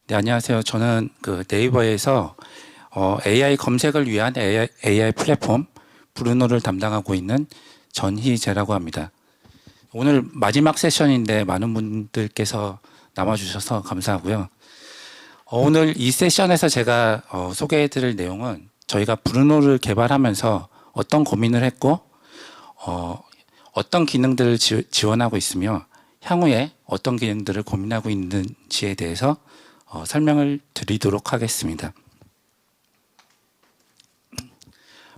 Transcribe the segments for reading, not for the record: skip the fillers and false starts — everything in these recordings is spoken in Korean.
네, 안녕하세요. 저는 그 네이버에서 AI 검색을 위한 AI 플랫폼 브루노를 담당하고 있는 전희재라고 합니다. 오늘 마지막 세션인데 많은 분들께서 남아주셔서 감사하고요. 오늘 이 세션에서 제가 소개해드릴 내용은 저희가 브루노를 개발하면서 어떤 고민을 했고 어떤 기능들을 지원하고 있으며 향후에 어떤 기능들을 고민하고 있는지에 대해서 설명을 드리도록 하겠습니다.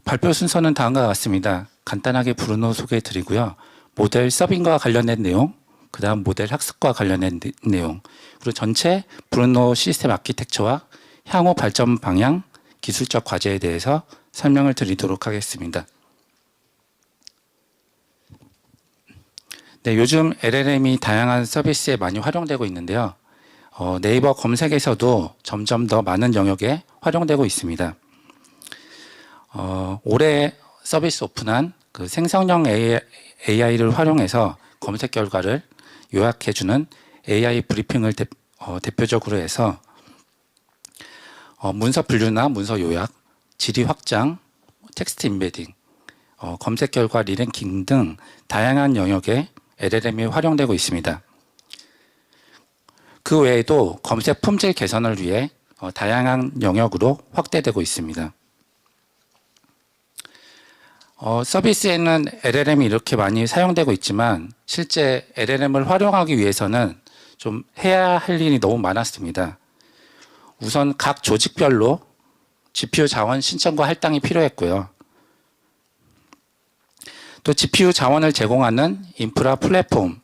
발표 순서는 다음과 같습니다. 간단하게 브루노 소개해 드리고요. 모델 서빙과 관련된 내용, 그 다음 모델 학습과 관련된 내용, 그리고 전체 브루노 시스템 아키텍처와 향후 발전 방향, 기술적 과제에 대해서 설명을 드리도록 하겠습니다. 네, 요즘 LLM이 다양한 서비스에 많이 활용되고 있는데요. 네이버 검색에서도 점점 더 많은 영역에 활용되고 있습니다. 올해 서비스 오픈한 그 생성형 AI를 활용해서 검색 결과를 요약해주는 AI 브리핑을 대표적으로 해서 문서 분류나 문서 요약, 질의 확장, 텍스트 임베딩, 검색 결과 리랭킹 등 다양한 영역에 LLM이 활용되고 있습니다. 그 외에도 검색 품질 개선을 위해 다양한 영역으로 확대되고 있습니다. 서비스에는 LLM이 이렇게 많이 사용되고 있지만 실제 LLM을 활용하기 위해서는 좀 해야 할 일이 너무 많았습니다. 우선 각 조직별로 GPU 자원 신청과 할당이 필요했고요. 또 GPU 자원을 제공하는 인프라 플랫폼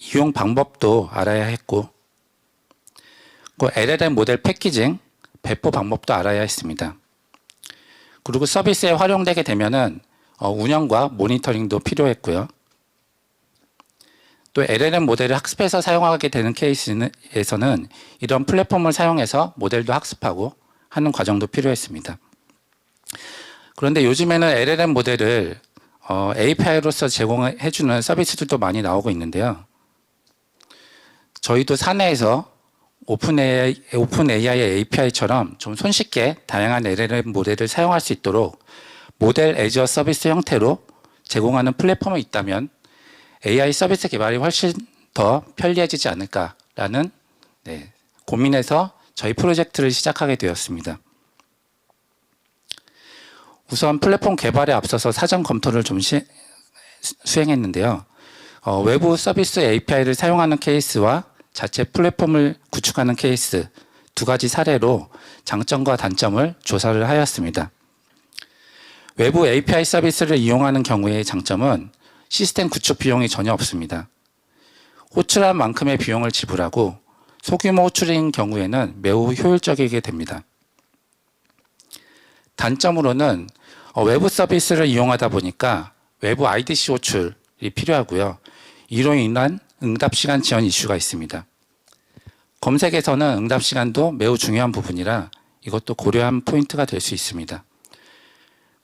이용 방법도 알아야 했고, 그 LLM 모델 패키징 배포 방법도 알아야 했습니다. 그리고 서비스에 활용되게 되면은 운영과 모니터링도 필요했고요. 또 LLM 모델을 학습해서 사용하게 되는 케이스에서는 이런 플랫폼을 사용해서 모델도 학습하고 하는 과정도 필요했습니다. 그런데 요즘에는 LLM 모델을 API로서 제공해주는 서비스들도 많이 나오고 있는데요. 저희도 사내에서 오픈AI의 API처럼 좀 손쉽게 다양한 LLM 모델을 사용할 수 있도록 모델 애저 서비스 형태로 제공하는 플랫폼이 있다면 AI 서비스 개발이 훨씬 더 편리해지지 않을까라는 고민에서 저희 프로젝트를 시작하게 되었습니다. 우선 플랫폼 개발에 앞서서 사전 검토를 좀 수행했는데요. 외부 서비스 API를 사용하는 케이스와 자체 플랫폼을 구축하는 케이스 두 가지 사례로 장점과 단점을 조사를 하였습니다. 외부 API 서비스를 이용하는 경우의 장점은 시스템 구축 비용이 전혀 없습니다. 호출한 만큼의 비용을 지불하고 소규모 호출인 경우에는 매우 효율적이게 됩니다. 단점으로는 외부 서비스를 이용하다 보니까 외부 IDC 호출이 필요하고요. 이로 인한 응답시간 지연 이슈가 있습니다. 검색에서는 응답시간도 매우 중요한 부분이라 이것도 고려한 포인트가 될 수 있습니다.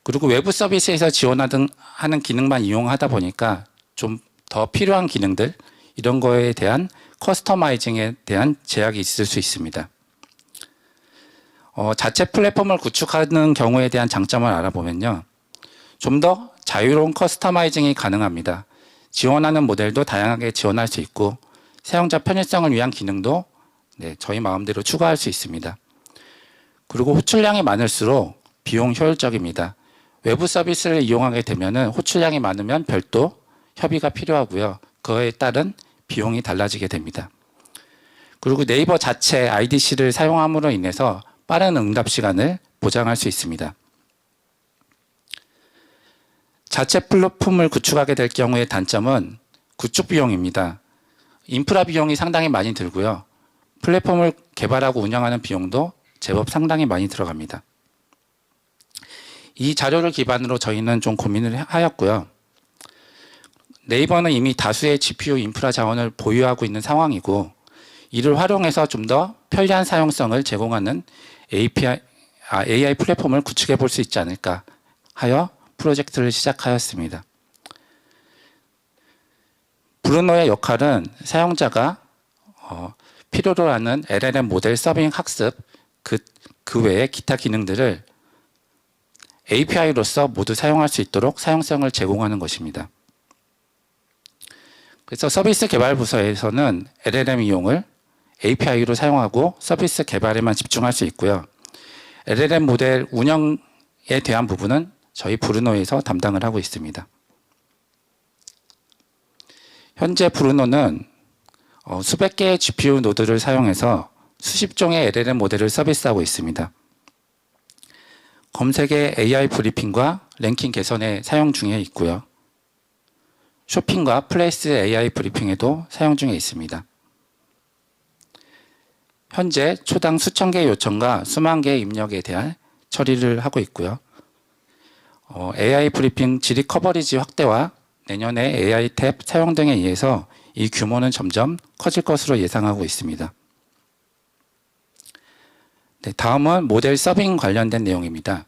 그리고 외부 서비스에서 지원하는 기능만 이용하다 보니까 좀 더 필요한 기능들 이런 거에 대한 커스터마이징에 대한 제약이 있을 수 있습니다. 자체 플랫폼을 구축하는 경우에 대한 장점을 알아보면요. 좀 더 자유로운 커스터마이징이 가능합니다. 지원하는 모델도 다양하게 지원할 수 있고 사용자 편의성을 위한 기능도 저희 마음대로 추가할 수 있습니다. 그리고 호출량이 많을수록 비용 효율적입니다. 외부 서비스를 이용하게 되면 호출량이 많으면 별도 협의가 필요하고요. 그에 따른 비용이 달라지게 됩니다. 그리고 네이버 자체 IDC를 사용함으로 인해서 빠른 응답 시간을 보장할 수 있습니다. 자체 플랫폼을 구축하게 될 경우의 단점은 구축 비용입니다. 인프라 비용이 상당히 많이 들고요. 플랫폼을 개발하고 운영하는 비용도 제법 상당히 많이 들어갑니다. 이 자료를 기반으로 저희는 좀 고민을 하였고요. 네이버는 이미 다수의 GPU 인프라 자원을 보유하고 있는 상황이고 이를 활용해서 좀 더 편리한 사용성을 제공하는 AI 플랫폼을 구축해 볼 수 있지 않을까 하여 프로젝트를 시작하였습니다. 브루노의 역할은 사용자가 필요로 하는 LLM 모델 서빙 학습, 그 외의 기타 기능들을 API로서 모두 사용할 수 있도록 사용성을 제공하는 것입니다. 그래서 서비스 개발 부서에서는 LLM 이용을 API로 사용하고 서비스 개발에만 집중할 수 있고요. LLM 모델 운영에 대한 부분은 저희 브루노에서 담당을 하고 있습니다. 현재 브루노는 수백 개의 GPU 노드를 사용해서 수십 종의 LLM 모델을 서비스하고 있습니다. 검색의 AI 브리핑과 랭킹 개선에 사용 중에 있고요. 쇼핑과 플레이스 AI 브리핑에도 사용 중에 있습니다. 현재 초당 수천 개의 요청과 수만 개의 입력에 대한 처리를 하고 있고요. AI 브리핑 질의 커버리지 확대와 내년에 AI 탭 사용 등에 의해서 이 규모는 점점 커질 것으로 예상하고 있습니다. 네, 다음은 모델 서빙 관련된 내용입니다.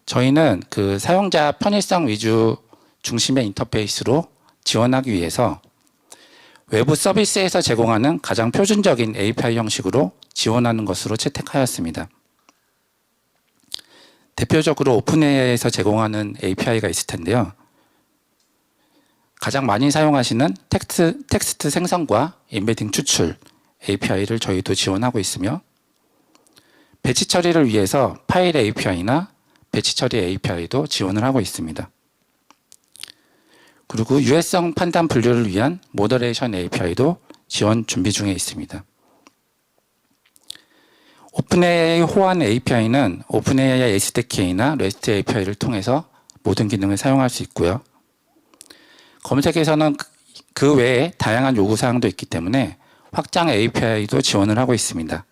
저희는 그 사용자 편의성 위주 중심의 인터페이스로 지원하기 위해서 외부 서비스에서 제공하는 가장 표준적인 API 형식으로 지원하는 것으로 채택하였습니다. 대표적으로 오픈AI에서 제공하는 API가 있을 텐데요. 가장 많이 사용하시는 텍스트 생성과 임베딩 추출 API를 저희도 지원하고 있으며, 배치 처리를 위해서 파일 API나 배치 처리 API도 지원을 하고 있습니다. 그리고 유해성 판단 분류를 위한 모더레이션 API도 지원 준비 중에 있습니다. 오픈AI 호환 API는 오픈AI SDK나 REST API를 통해서 모든 기능을 사용할 수 있고요. 검색에서는 그 외에 다양한 요구사항도 있기 때문에 확장 API도 지원을 하고 있습니다.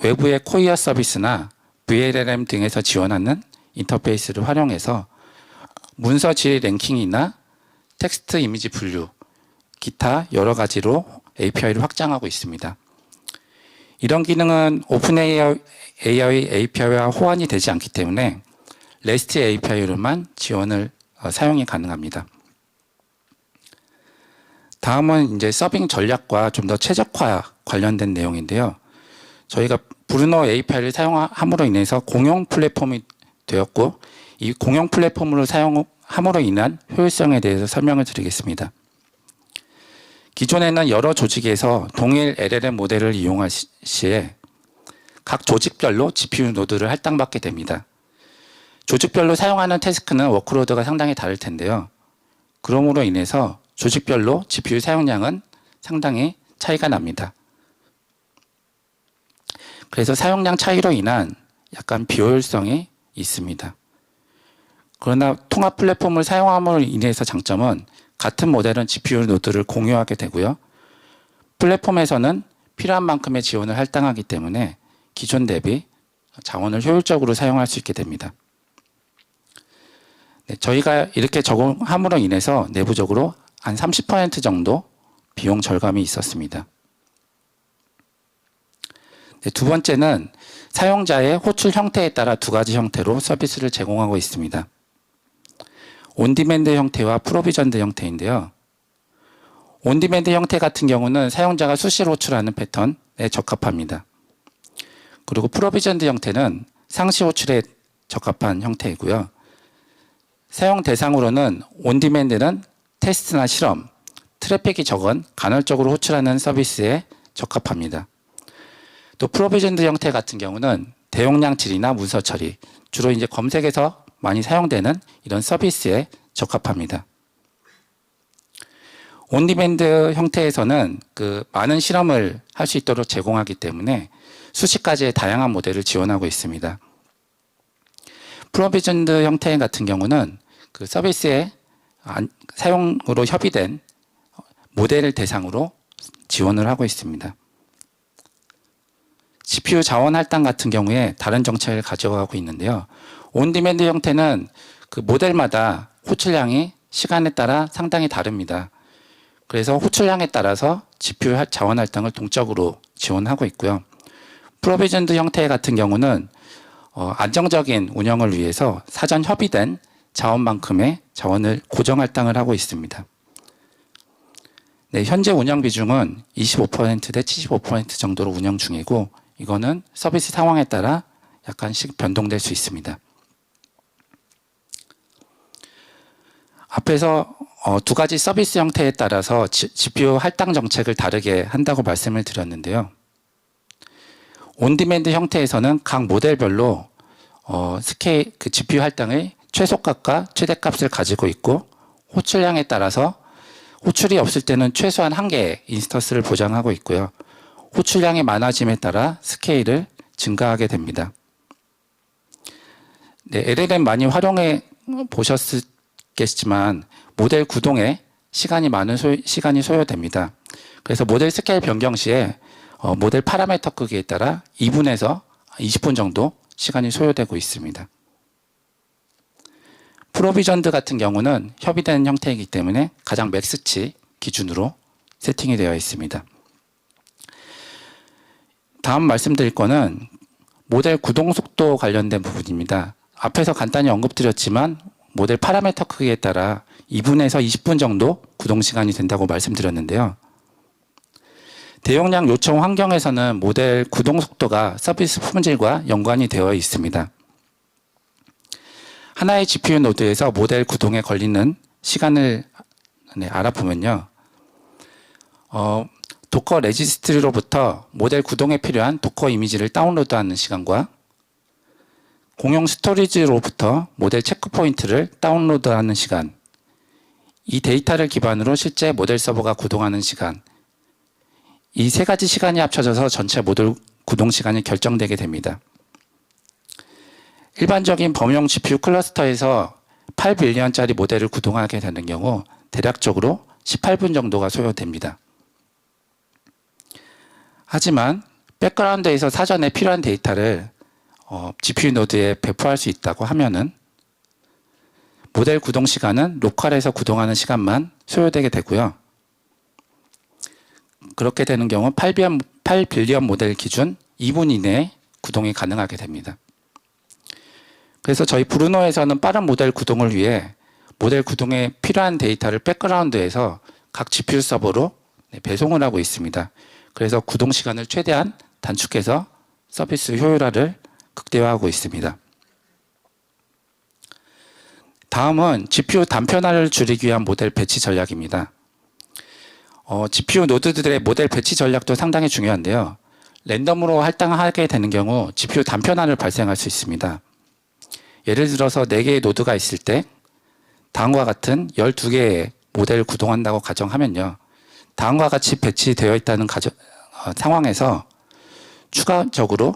외부의 코이어 서비스나 VLLM 등에서 지원하는 인터페이스를 활용해서 문서 질 랭킹이나 텍스트 이미지 분류, 기타 여러 가지로 API를 확장하고 있습니다. 이런 기능은 오픈AI API와 호환이 되지 않기 때문에 REST API로만 지원을 사용이 가능합니다. 다음은 이제 서빙 전략과 좀 더 최적화 관련된 내용인데요. 저희가 브루노 API를 사용함으로 인해서 공용 플랫폼이 되었고, 이 공용 플랫폼으로 사용함으로 인한 효율성에 대해서 설명을 드리겠습니다. 기존에는 여러 조직에서 동일 LLM 모델을 이용할 시에 각 조직별로 GPU 노드를 할당받게 됩니다. 조직별로 사용하는 태스크는 워크로드가 상당히 다를 텐데요. 그러므로 인해서 조직별로 GPU 사용량은 상당히 차이가 납니다. 그래서 사용량 차이로 인한 약간 비효율성이 있습니다. 그러나 통합 플랫폼을 사용함으로 인해서 장점은 같은 모델은 GPU 노드를 공유하게 되고요. 플랫폼에서는 필요한 만큼의 지원을 할당하기 때문에 기존 대비 자원을 효율적으로 사용할 수 있게 됩니다. 네, 저희가 이렇게 적용함으로 인해서 내부적으로 한 30% 정도 비용 절감이 있었습니다. 네, 두 번째는 사용자의 호출 형태에 따라 두 가지 형태로 서비스를 제공하고 있습니다. 온디맨드 형태와 프로비전드 형태인데요. 온디맨드 형태 같은 경우는 사용자가 수시로 호출하는 패턴에 적합합니다. 그리고 프로비전드 형태는 상시 호출에 적합한 형태이고요. 사용 대상으로는 온디맨드는 테스트나 실험, 트래픽이 적은 간헐적으로 호출하는 서비스에 적합합니다. 또 프로비전드 형태 같은 경우는 대용량 질이나 문서 처리, 주로 이제 검색에서 많이 사용되는 이런 서비스에 적합합니다. 온디맨드 형태에서는 그 많은 실험을 할 수 있도록 제공하기 때문에 수십 가지의 다양한 모델을 지원하고 있습니다. 프로비전드 형태 같은 경우는 그 서비스의 사용으로 협의된 모델을 대상으로 지원을 하고 있습니다. GPU 자원 할당 같은 경우에 다른 정책을 가져가고 있는데요. 온디맨드 형태는 그 모델마다 호출량이 시간에 따라 상당히 다릅니다. 그래서 호출량에 따라서 GPU 자원 할당을 동적으로 지원하고 있고요. 프로비전드 형태 같은 경우는 안정적인 운영을 위해서 사전 협의된 자원만큼의 자원을 고정 할당을 하고 있습니다. 네, 현재 운영 비중은 25%대 75% 정도로 운영 중이고 이거는 서비스 상황에 따라 약간씩 변동될 수 있습니다. 앞에서 두 가지 서비스 형태에 따라서 GPU 할당 정책을 다르게 한다고 말씀을 드렸는데요. 온디맨드 형태에서는 각 모델별로 그 GPU 할당의 최소값과 최대값을 가지고 있고 호출량에 따라서 호출이 없을 때는 최소한 1개의 인스턴스를 보장하고 있고요. 호출량이 많아짐에 따라 스케일을 증가하게 됩니다. 네, LLM 많이 활용해 보셨겠지만 모델 구동에 시간이 소요됩니다. 그래서 모델 스케일 변경 시에 모델 파라미터 크기에 따라 2분에서 20분 정도 시간이 소요되고 있습니다. 프로비전드 같은 경우는 협의된 형태이기 때문에 가장 맥스치 기준으로 세팅이 되어 있습니다. 다음 말씀드릴 거는 모델 구동 속도 관련된 부분입니다. 앞에서 간단히 언급드렸지만 모델 파라미터 크기에 따라 2분에서 20분 정도 구동 시간이 된다고 말씀드렸는데요. 대용량 요청 환경에서는 모델 구동 속도가 서비스 품질과 연관이 되어 있습니다. 하나의 GPU 노드에서 모델 구동에 걸리는 시간을 알아보면요. 도커 레지스트리로부터 모델 구동에 필요한 도커 이미지를 다운로드하는 시간과 공용 스토리지로부터 모델 체크포인트를 다운로드하는 시간, 이 데이터를 기반으로 실제 모델 서버가 구동하는 시간, 이 세 가지 시간이 합쳐져서 전체 모델 구동 시간이 결정되게 됩니다. 일반적인 범용 GPU 클러스터에서 8빌리언짜리 모델을 구동하게 되는 경우 대략적으로 18분 정도가 소요됩니다. 하지만 백그라운드에서 사전에 필요한 데이터를 GPU 노드에 배포할 수 있다고 하면은 모델 구동 시간은 로컬에서 구동하는 시간만 소요되게 되고요. 그렇게 되는 경우 8빌리언 모델 기준 2분 이내에 구동이 가능하게 됩니다. 그래서 저희 브루노에서는 빠른 모델 구동을 위해 모델 구동에 필요한 데이터를 백그라운드에서 각 GPU 서버로 배송을 하고 있습니다. 그래서 구동 시간을 최대한 단축해서 서비스 효율화를 극대화하고 있습니다. 다음은 GPU 단편화를 줄이기 위한 모델 배치 전략입니다. GPU 노드들의 모델 배치 전략도 상당히 중요한데요. 랜덤으로 할당하게 되는 경우 GPU 단편화를 발생할 수 있습니다. 예를 들어서 4개의 노드가 있을 때 다음과 같은 12개의 모델을 구동한다고 가정하면요. 다음과 같이 배치되어 있다는 상황에서 추가적으로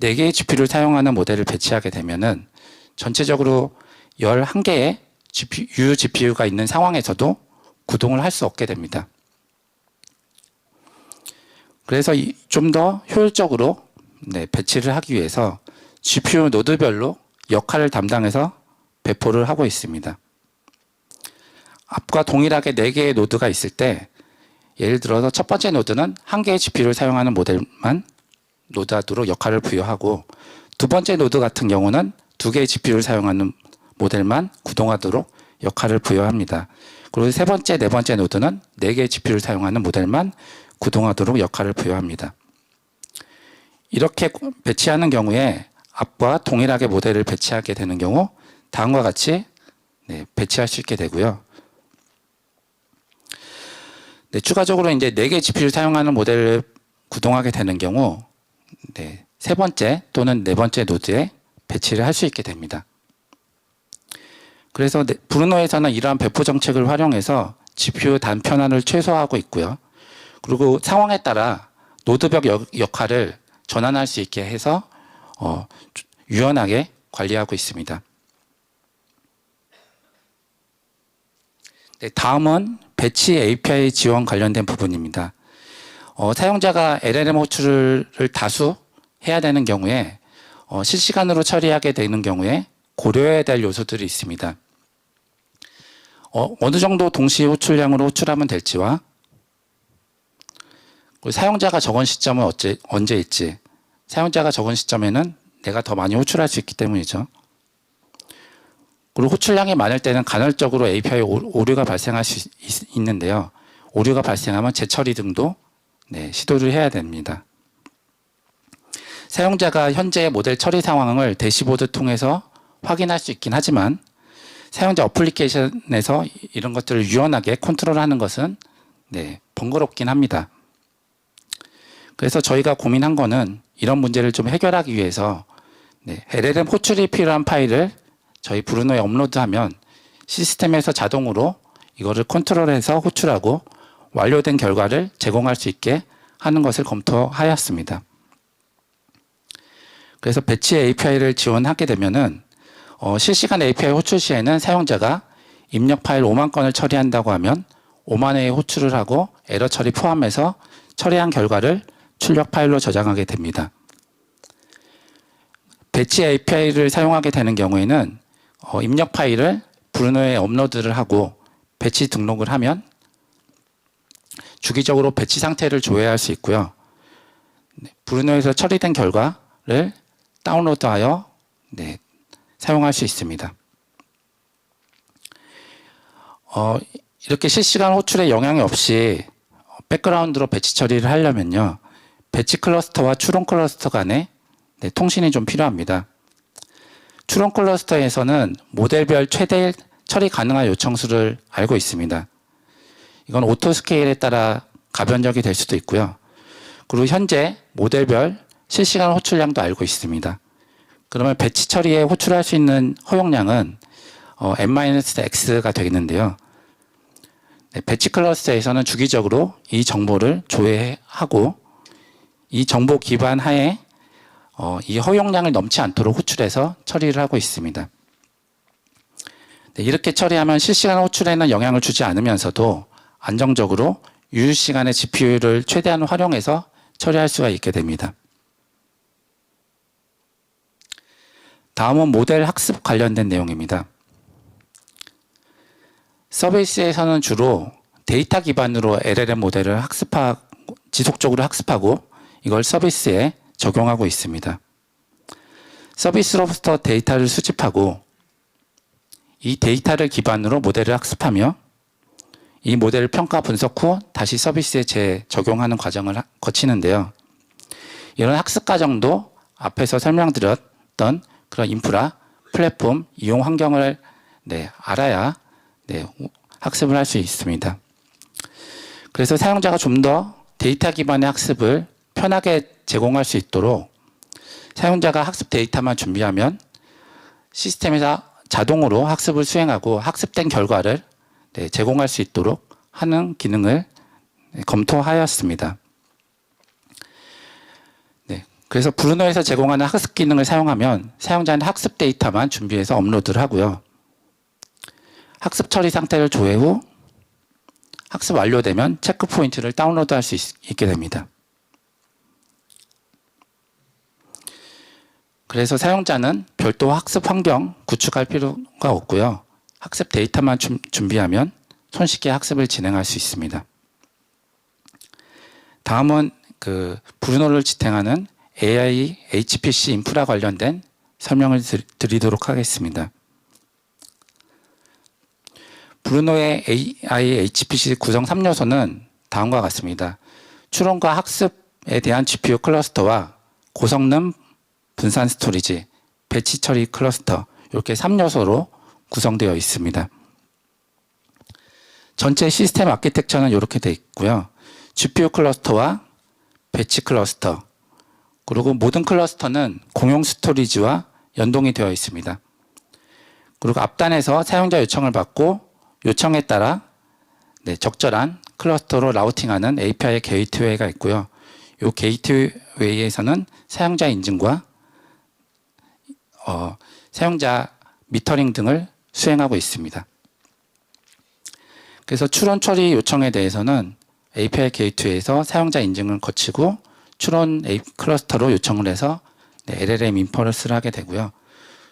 4개의 GPU를 사용하는 모델을 배치하게 되면은 전체적으로 11개의 GPU가 있는 상황에서도 구동을 할 수 없게 됩니다. 그래서 좀 더 효율적으로 배치를 하기 위해서 GPU 노드별로 역할을 담당해서 배포를 하고 있습니다. 앞과 동일하게 4개의 노드가 있을 때 예를 들어서 첫 번째 노드는 1개의 GPU를 사용하는 모델만 노드하도록 역할을 부여하고 두 번째 노드 같은 경우는 2개의 GPU를 사용하는 모델만 구동하도록 역할을 부여합니다. 그리고 세 번째, 네 번째 노드는 4개의 GPU를 사용하는 모델만 구동하도록 역할을 부여합니다. 이렇게 배치하는 경우에 앞과 동일하게 모델을 배치하게 되는 경우 다음과 같이 배치할 수 있게 되고요. 추가적으로 이제 4개 GPU를 사용하는 모델을 구동하게 되는 경우 세 번째 또는 네 번째 노드에 배치를 할 수 있게 됩니다. 그래서 브루노에서는 이러한 배포 정책을 활용해서 GPU 단편화를 최소화하고 있고요. 그리고 상황에 따라 노드별 역할을 전환할 수 있게 해서 유연하게 관리하고 있습니다. 다음은 배치 API 지원 관련된 부분입니다. 사용자가 LLM 호출을 다수 해야 되는 경우에 실시간으로 처리하게 되는 경우에 고려해야 될 요소들이 있습니다. 어느 정도 동시 호출량으로 호출하면 될지와 사용자가 적은 시점은 언제일지, 사용자가 적은 시점에는 내가 더 많이 호출할 수 있기 때문이죠. 그리고 호출량이 많을 때는 간헐적으로 API 오류가 발생할 수 있는데요. 오류가 발생하면 재처리 등도 시도를 해야 됩니다. 사용자가 현재의 모델 처리 상황을 대시보드 통해서 확인할 수 있긴 하지만 사용자 어플리케이션에서 이런 것들을 유연하게 컨트롤하는 것은 번거롭긴 합니다. 그래서 저희가 고민한 거는 이런 문제를 좀 해결하기 위해서 LLM 호출이 필요한 파일을 저희 브루노에 업로드하면 시스템에서 자동으로 이거를 컨트롤해서 호출하고 완료된 결과를 제공할 수 있게 하는 것을 검토하였습니다. 그래서 배치 API를 지원하게 되면은 실시간 API 호출 시에는 사용자가 입력 파일 5만 건을 처리한다고 하면 5만 회의 호출을 하고 에러 처리 포함해서 처리한 결과를 출력 파일로 저장하게 됩니다. 배치 API를 사용하게 되는 경우에는 입력 파일을 브루노에 업로드를 하고 배치 등록을 하면 주기적으로 배치 상태를 조회할 수 있고요. 브루노에서 처리된 결과를 다운로드하여 사용할 수 있습니다. 이렇게 실시간 호출에 영향이 없이 백그라운드로 배치 처리를 하려면요. 배치 클러스터와 추론 클러스터 간에 통신이 좀 필요합니다. 추론 클러스터에서는 모델별 최대 처리 가능한 요청수를 알고 있습니다. 이건 오토 스케일에 따라 가변적이 될 수도 있고요. 그리고 현재 모델별 실시간 호출량도 알고 있습니다. 그러면 배치 처리에 호출할 수 있는 허용량은 n-x가 되겠는데요. 배치 클러스터에서는 주기적으로 이 정보를 조회하고 이 정보 기반 하에 이 허용량을 넘지 않도록 호출해서 처리를 하고 있습니다. 이렇게 처리하면 실시간 호출에는 영향을 주지 않으면서도 안정적으로 유효 시간의 GPU를 최대한 활용해서 처리할 수가 있게 됩니다. 다음은 모델 학습 관련된 내용입니다. 서비스에서는 주로 데이터 기반으로 LLM 모델을 지속적으로 학습하고 이걸 서비스에 적용하고 있습니다. 서비스로부터 데이터를 수집하고 이 데이터를 기반으로 모델을 학습하며 이 모델을 평가 분석 후 다시 서비스에 재적용하는 과정을 거치는데요. 이런 학습 과정도 앞에서 설명드렸던 그런 인프라, 플랫폼, 이용 환경을 알아야 학습을 할 수 있습니다. 그래서 사용자가 좀 더 데이터 기반의 학습을 편하게 제공할 수 있도록 사용자가 학습 데이터만 준비하면 시스템에서 자동으로 학습을 수행하고 학습된 결과를 제공할 수 있도록 하는 기능을 검토하였습니다. 그래서 브루노에서 제공하는 학습 기능을 사용하면 사용자는 학습 데이터만 준비해서 업로드를 하고요. 학습 처리 상태를 조회 후 학습 완료되면 체크 포인트를 다운로드할 수 있게 됩니다. 그래서 사용자는 별도 학습 환경 구축할 필요가 없고요. 학습 데이터만 준비하면 손쉽게 학습을 진행할 수 있습니다. 다음은 브루노를 지탱하는 AI HPC 인프라 관련된 설명을 드리도록 하겠습니다. 브루노의 AI HPC 구성 3요소는 다음과 같습니다. 추론과 학습에 대한 GPU 클러스터와 고성능 분산 스토리지, 배치 처리 클러스터 이렇게 3요소로 구성되어 있습니다. 전체 시스템 아키텍처는 이렇게 되어 있고요. GPU 클러스터와 배치 클러스터, 그리고 모든 클러스터는 공용 스토리지와 연동이 되어 있습니다. 그리고 앞단에서 사용자 요청을 받고 요청에 따라 적절한 클러스터로 라우팅하는 API 게이트웨이가 있고요. 이 게이트웨이에서는 사용자 인증과 사용자 미터링 등을 수행하고 있습니다. 그래서 추론 처리 요청에 대해서는 API 게이트웨이에서 사용자 인증을 거치고 추론 클러스터로 요청을 해서 LLM 인퍼런스를 하게 되고요.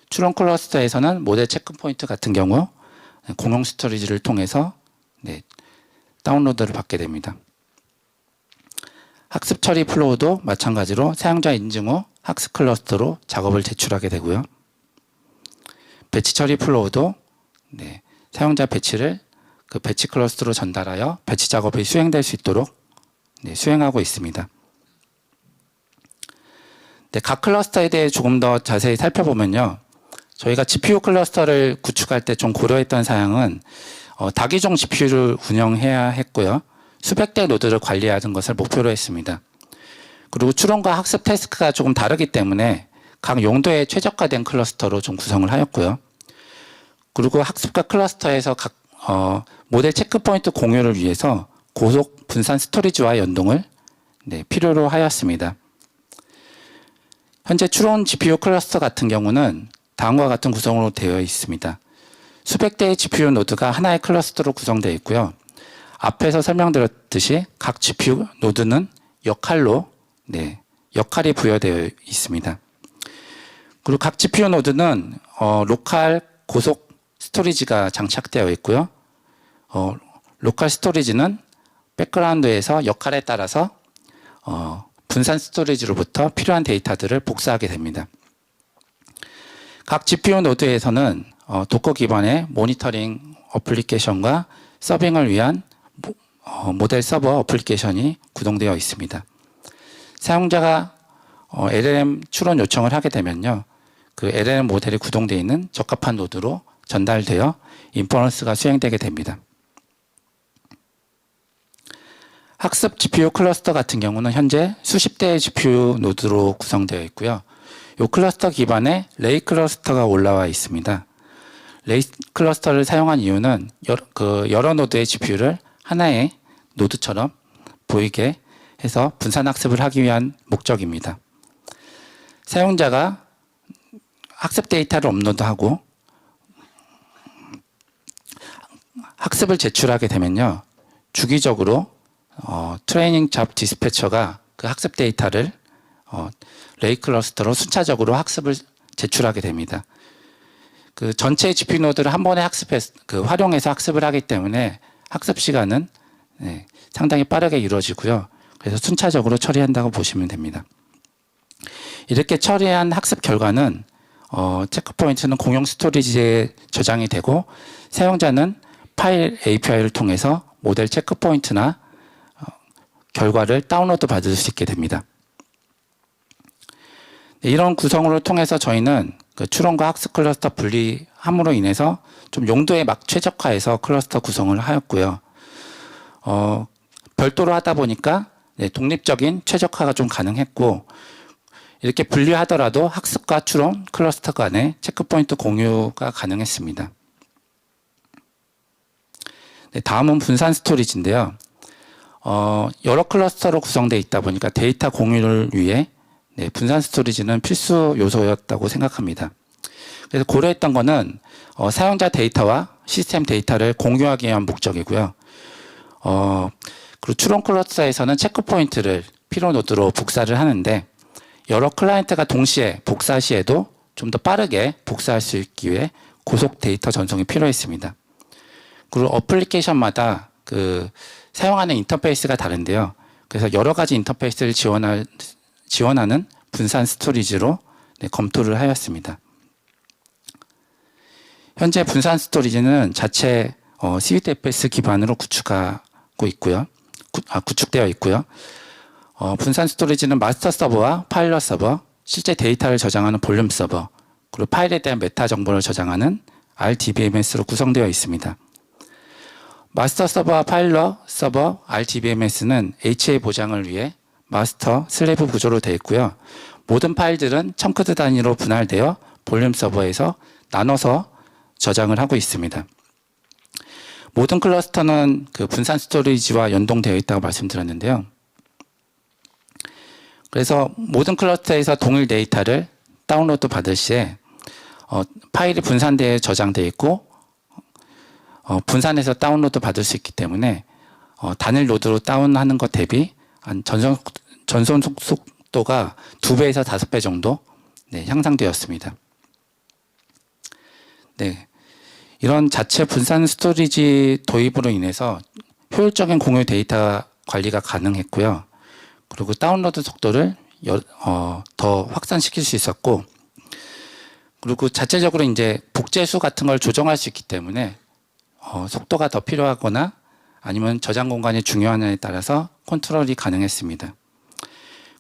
추론 클러스터에서는 모델 체크 포인트 같은 경우 공용 스토리지를 통해서 다운로드를 받게 됩니다. 학습 처리 플로우도 마찬가지로 사용자 인증 후 학습 클러스터로 작업을 제출하게 되고요. 배치 처리 플로우도 사용자 배치를 그 배치 클러스터로 전달하여 배치 작업이 수행될 수 있도록 수행하고 있습니다. 각 클러스터에 대해 조금 더 자세히 살펴보면요. 저희가 GPU 클러스터를 구축할 때 좀 고려했던 사항은 다기종 GPU를 운영해야 했고요. 수백 대 노드를 관리하는 것을 목표로 했습니다. 그리고 추론과 학습 태스크가 조금 다르기 때문에 각 용도에 최적화된 클러스터로 좀 구성을 하였고요. 그리고 학습과 클러스터에서 각 모델 체크포인트 공유를 위해서 고속 분산 스토리지와 연동을 필요로 하였습니다. 현재 추론 GPU 클러스터 같은 경우는 다음과 같은 구성으로 되어 있습니다. 수백 대의 GPU 노드가 하나의 클러스터로 구성되어 있고요. 앞에서 설명드렸듯이 각 GPU 노드는 역할이 부여되어 있습니다. 그리고 각 GPU 노드는 로컬 고속 스토리지가 장착되어 있고요. 로컬 스토리지는 백그라운드에서 역할에 따라서 분산 스토리지로부터 필요한 데이터들을 복사하게 됩니다. 각 GPU 노드에서는 도커 기반의 모니터링 어플리케이션과 서빙을 위한 모델 서버 어플리케이션이 구동되어 있습니다. 사용자가 LLM 추론 요청을 하게 되면요. 그 LLM 모델이 구동되어 있는 적합한 노드로 전달되어 인퍼런스가 수행되게 됩니다. 학습 GPU 클러스터 같은 경우는 현재 수십 대의 GPU 노드로 구성되어 있고요. 이 클러스터 기반에 레이 클러스터가 올라와 있습니다. 레이 클러스터를 사용한 이유는 여러 노드의 GPU를 하나의 노드처럼 보이게 해서 분산 학습을 하기 위한 목적입니다. 사용자가 학습 데이터를 업로드하고 학습을 제출하게 되면요. 주기적으로 트레이닝 잡 디스패처가 그 학습 데이터를 레이 클러스터로 순차적으로 학습을 제출하게 됩니다. 그 전체 GPU 노드를 한 번에 활용해서 학습을 하기 때문에 학습 시간은 상당히 빠르게 이루어지고요. 그래서 순차적으로 처리한다고 보시면 됩니다. 이렇게 처리한 학습 결과는 체크포인트는 공용 스토리지에 저장이 되고 사용자는 파일 API를 통해서 모델 체크포인트나 결과를 다운로드 받을 수 있게 됩니다. 이런 구성을 통해서 저희는 그 추론과 학습 클러스터 분리함으로 인해서 좀 용도에 막 최적화해서 클러스터 구성을 하였고요. 별도로 하다 보니까 독립적인 최적화가 좀 가능했고 이렇게 분리하더라도 학습과 추론 클러스터 간의 체크포인트 공유가 가능했습니다. 다음은 분산 스토리지인데요. 여러 클러스터로 구성되어 있다 보니까 데이터 공유를 위해 분산 스토리지는 필수 요소였다고 생각합니다. 그래서 고려했던 거는 사용자 데이터와 시스템 데이터를 공유하기 위한 목적이고요. 그리고 추론 클러스터에서는 체크포인트를 필요 노드로 복사를 하는데 여러 클라이언트가 동시에 복사 시에도 좀 더 빠르게 복사할 수 있기 위해 고속 데이터 전송이 필요했습니다. 그리고 어플리케이션마다 그 사용하는 인터페이스가 다른데요. 그래서 여러 가지 인터페이스를 지원하는 분산 스토리지로 검토를 하였습니다. 현재 분산 스토리지는 자체 CVDFS 기반으로 구축되어 있고요. 분산 스토리지는 마스터 서버와 파일럿 서버, 실제 데이터를 저장하는 볼륨 서버, 그리고 파일에 대한 메타 정보를 저장하는 RDBMS로 구성되어 있습니다. 마스터 서버와 파일럿 서버 RDBMS는 HA 보장을 위해 마스터 슬래브 구조로 되어 있고요. 모든 파일들은 청크드 단위로 분할되어 볼륨 서버에서 나눠서 저장을 하고 있습니다. 모든 클러스터는 그 분산 스토리지와 연동되어 있다고 말씀드렸는데요. 그래서 모든 클러스터에서 동일 데이터를 다운로드 받을 시에 파일이 분산되어 저장되어 있고 분산해서 다운로드 받을 수 있기 때문에 단일 노드로 다운하는 것 대비 전송 속도가 2배에서 5배 정도 향상되었습니다. 이런 자체 분산 스토리지 도입으로 인해서 효율적인 공유 데이터 관리가 가능했고요. 그리고 다운로드 속도를 더 확산시킬 수 있었고, 그리고 자체적으로 이제 복제수 같은 걸 조정할 수 있기 때문에 속도가 더 필요하거나 아니면 저장 공간이 중요하냐에 따라서 컨트롤이 가능했습니다.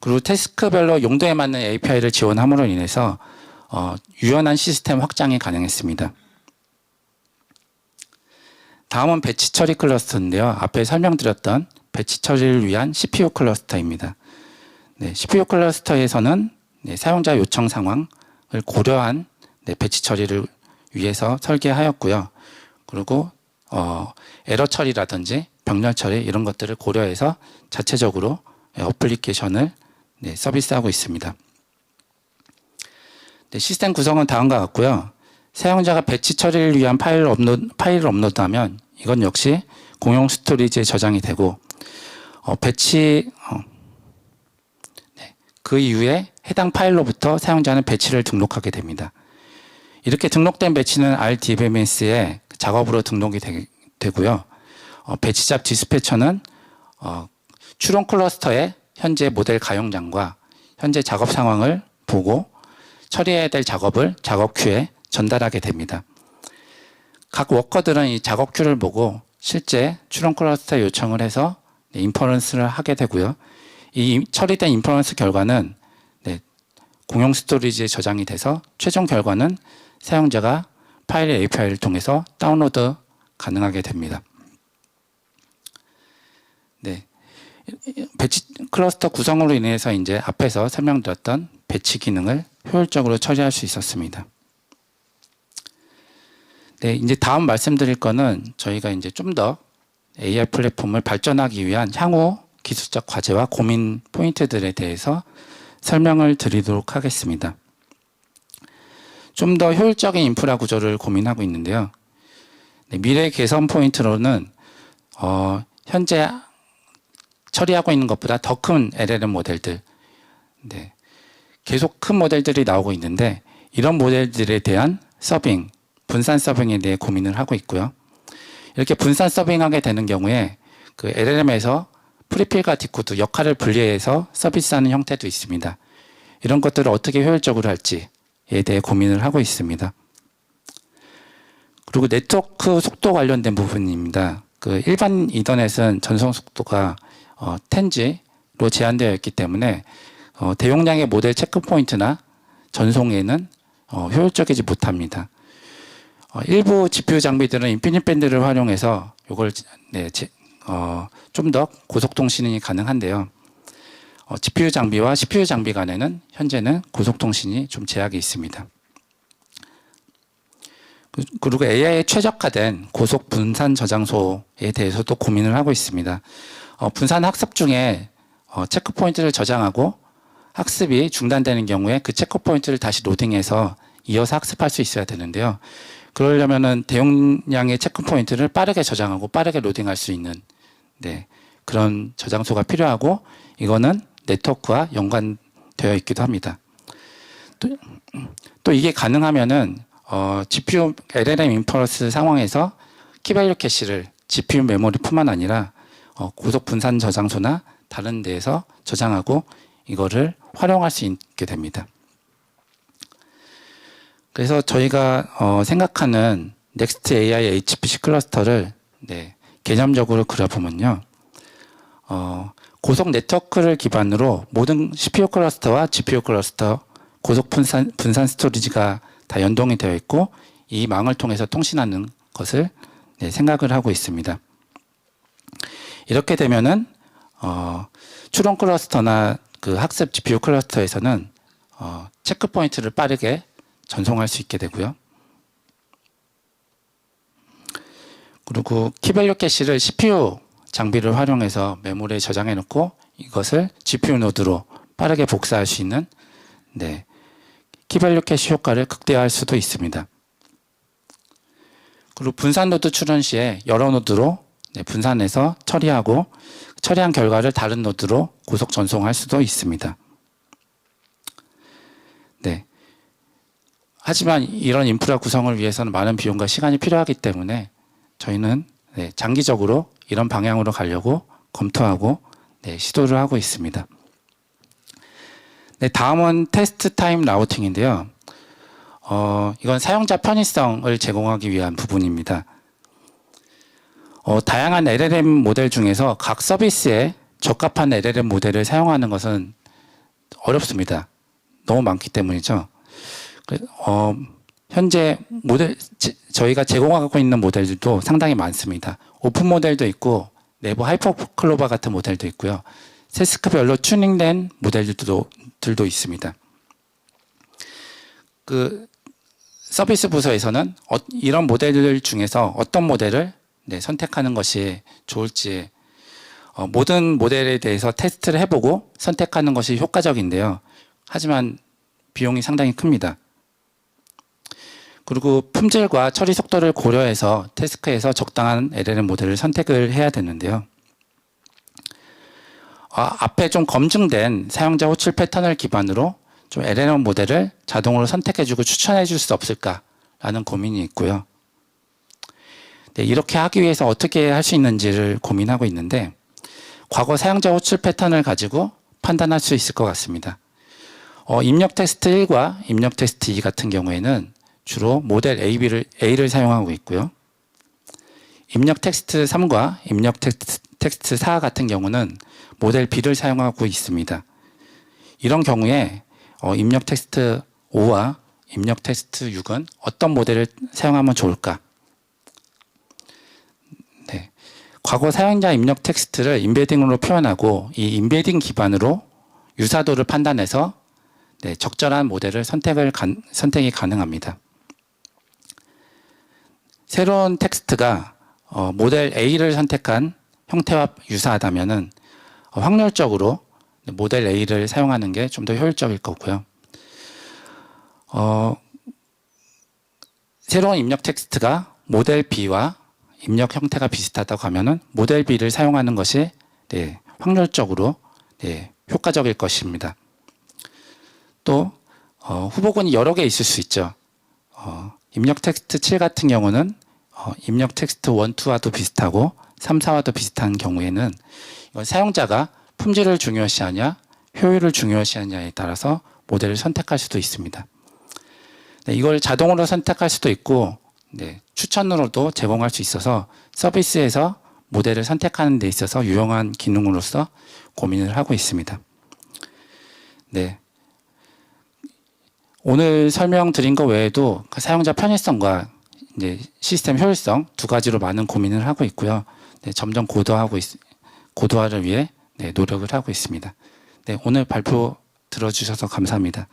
그리고 태스크별로 용도에 맞는 API를 지원함으로 인해서 유연한 시스템 확장이 가능했습니다. 다음은 배치 처리 클러스터인데요. 앞에 설명드렸던 배치 처리를 위한 CPU 클러스터입니다. 네, CPU 클러스터에서는 사용자 요청 상황을 고려한 배치 처리를 위해서 설계하였고요. 그리고 에러 처리라든지 병렬 처리 이런 것들을 고려해서 자체적으로 어플리케이션을 서비스하고 있습니다. 시스템 구성은 다음과 같고요. 사용자가 배치 처리를 위한 파일을 업로드하면 이건 역시 공용 스토리지에 저장이 되고 그 이후에 해당 파일로부터 사용자는 배치를 등록하게 됩니다. 이렇게 등록된 배치는 RDBMS의 작업으로 등록이 되고요. 배치잡 디스패처는 추론 클러스터의 현재 모델 가용량과 현재 작업 상황을 보고 처리해야 될 작업을 작업 큐에 전달하게 됩니다. 각 워커들은 이 작업 큐를 보고 실제 추론 클러스터에 요청을 해서 인퍼런스를 하게 되고요. 이 처리된 인퍼런스 결과는 공용 스토리지에 저장이 돼서 최종 결과는 사용자가 파일 API를 통해서 다운로드 가능하게 됩니다. 배치 클러스터 구성으로 인해서 이제 앞에서 설명드렸던 배치 기능을 효율적으로 처리할 수 있었습니다. 이제 다음 말씀드릴 거는 저희가 이제 좀 더 AI 플랫폼을 발전하기 위한 향후 기술적 과제와 고민 포인트들에 대해서 설명을 드리도록 하겠습니다. 좀 더 효율적인 인프라 구조를 고민하고 있는데요. 미래 개선 포인트로는 현재 처리하고 있는 것보다 더 큰 LLM 모델들, 계속 큰 모델들이 나오고 있는데 이런 모델들에 대한 서빙, 분산 서빙에 대해 고민을 하고 있고요. 이렇게 분산 서빙하게 되는 경우에 그 LLM에서 프리필과 디코드 역할을 분리해서 서비스하는 형태도 있습니다. 이런 것들을 어떻게 효율적으로 할지에 대해 고민을 하고 있습니다. 그리고 네트워크 속도 관련된 부분입니다. 그 일반 이더넷은 전송 속도가 10G로 제한되어 있기 때문에 대용량의 모델 체크 포인트나 전송에는 효율적이지 못합니다. 일부 GPU 장비들은 인피니트 밴드를 활용해서 이걸 좀 더 고속 통신이 가능한데요. GPU 장비와 CPU 장비 간에는 현재는 고속 통신이 좀 제약이 있습니다. 그리고 AI에 최적화된 고속 분산 저장소에 대해서도 고민을 하고 있습니다. 분산 학습 중에 체크 포인트를 저장하고 학습이 중단되는 경우에 그 체크 포인트를 다시 로딩해서 이어서 학습할 수 있어야 되는데요. 그러려면은 대용량의 체크 포인트를 빠르게 저장하고 빠르게 로딩할 수 있는 그런 저장소가 필요하고 이거는 네트워크와 연관되어 있기도 합니다. 또 이게 가능하면은 GPU LLM 인퍼런스 상황에서 키밸류 캐시를 GPU 메모리뿐만 아니라 고속 분산 저장소나 다른 데에서 저장하고 이거를 활용할 수 있게 됩니다. 그래서 저희가 생각하는 넥스트 AI HPC 클러스터를 개념적으로 그려보면요. 고속 네트워크를 기반으로 모든 CPU 클러스터와 GPU 클러스터, 고속 분산 스토리지가 다 연동이 되어 있고 이 망을 통해서 통신하는 것을 생각을 하고 있습니다. 이렇게 되면은 추론 클러스터나 그 학습 GPU 클러스터에서는 체크 포인트를 빠르게 전송할 수 있게 되고요. 그리고 키밸류 캐시를 CPU 장비를 활용해서 메모리에 저장해 놓고 이것을 GPU 노드로 빠르게 복사할 수 있는 키밸류 캐시 효과를 극대화할 수도 있습니다. 그리고 분산 노드 출원 시에 여러 노드로 분산해서 처리하고 처리한 결과를 다른 노드로 고속 전송할 수도 있습니다. 하지만 이런 인프라 구성을 위해서는 많은 비용과 시간이 필요하기 때문에 저희는 장기적으로 이런 방향으로 가려고 검토하고 시도를 하고 있습니다. 다음은 테스트 타임 라우팅인데요. 이건 사용자 편의성을 제공하기 위한 부분입니다. 다양한 LLM 모델 중에서 각 서비스에 적합한 LLM 모델을 사용하는 것은 어렵습니다. 너무 많기 때문이죠. 현재 저희가 제공하고 있는 모델들도 상당히 많습니다. 오픈 모델도 있고 내부 하이퍼클로바 같은 모델도 있고요. 태스크별로 튜닝된 모델들도 있습니다. 서비스 부서에서는 이런 모델들 중에서 어떤 모델을 선택하는 것이 좋을지 모든 모델에 대해서 테스트를 해보고 선택하는 것이 효과적인데요. 하지만 비용이 상당히 큽니다. 그리고 품질과 처리 속도를 고려해서 태스크에서 적당한 LLM 모델을 선택을 해야 되는데요. 앞에 좀 검증된 사용자 호출 패턴을 기반으로 좀 LLM 모델을 자동으로 선택해주고 추천해줄 수 없을까라는 고민이 있고요. 이렇게 하기 위해서 어떻게 할 수 있는지를 고민하고 있는데 과거 사용자 호출 패턴을 가지고 판단할 수 있을 것 같습니다. 입력 테스트 1과 입력 테스트 2 같은 경우에는 주로 모델 A를 사용하고 있고요. 입력 텍스트 3과 입력 텍스트 4 같은 경우는 모델 B를 사용하고 있습니다. 이런 경우에 입력 텍스트 5와 입력 텍스트 6은 어떤 모델을 사용하면 좋을까? 과거 사용자 입력 텍스트를 임베딩으로 표현하고 이 임베딩 기반으로 유사도를 판단해서 적절한 모델을 선택이 가능합니다. 새로운 텍스트가 모델 A를 선택한 형태와 유사하다면은 확률적으로 모델 A를 사용하는 게 좀 더 효율적일 거고요. 새로운 입력 텍스트가 모델 B와 입력 형태가 비슷하다고 하면은 모델 B를 사용하는 것이 확률적으로 효과적일 것입니다. 또 후보군이 여러 개 있을 수 있죠. 입력 텍스트 7 같은 경우는 입력 텍스트 1, 2와도 비슷하고 3, 4와도 비슷한 경우에는 이건 사용자가 품질을 중요시하냐 효율을 중요시하냐에 따라서 모델을 선택할 수도 있습니다. 이걸 자동으로 선택할 수도 있고 추천으로도 제공할 수 있어서 서비스에서 모델을 선택하는 데 있어서 유용한 기능으로서 고민을 하고 있습니다. 오늘 설명드린 것 외에도 사용자 편의성과 시스템 효율성 두 가지로 많은 고민을 하고 있고요. 점점 고도화를 위해 노력을 하고 있습니다. 오늘 발표 들어주셔서 감사합니다.